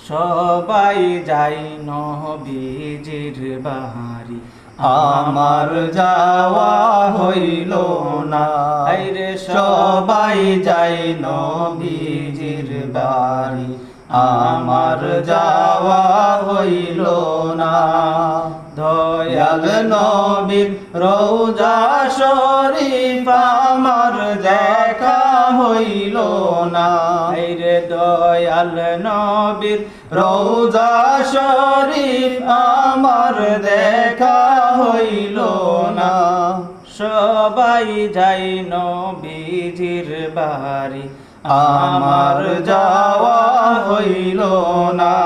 সবাই যাই নবীজির বাড়ি, আমার যাওয়া হইল না। আইরে সবাই যাই নবীজির বাড়ি, আমার যাওয়া হইল না। দয়াল নবীর রওজা শরীফ আমার দেখা হইল না। আইরে দয়াল নবীর রওজা শরীফ আমার দেখা হইল না। সবাই যাই নবীজির বাড়ি, আমার যাওয়া হইল না।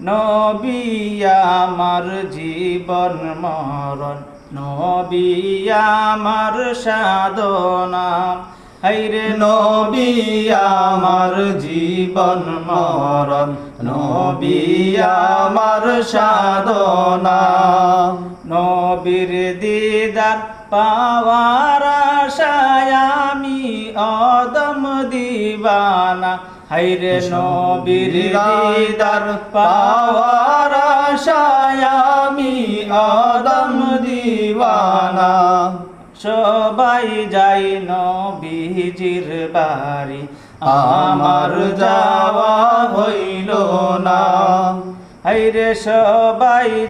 নবী আমার জীবন মরণ, নবী আমার সাধনা। হাইরে নবী আমার জীবন মরণ, নবী আমার সাধনা। নবীর দিদার পাওয়ার আশায় আমি অদম দিবানা। হাইরে নবীর দিদার পাওয়ার আশায় আমি অদম দিওয়ানা। সবাই যাই নবীজির বাড়ি, আমার যাওয়া হইল না। হাইরে সবাই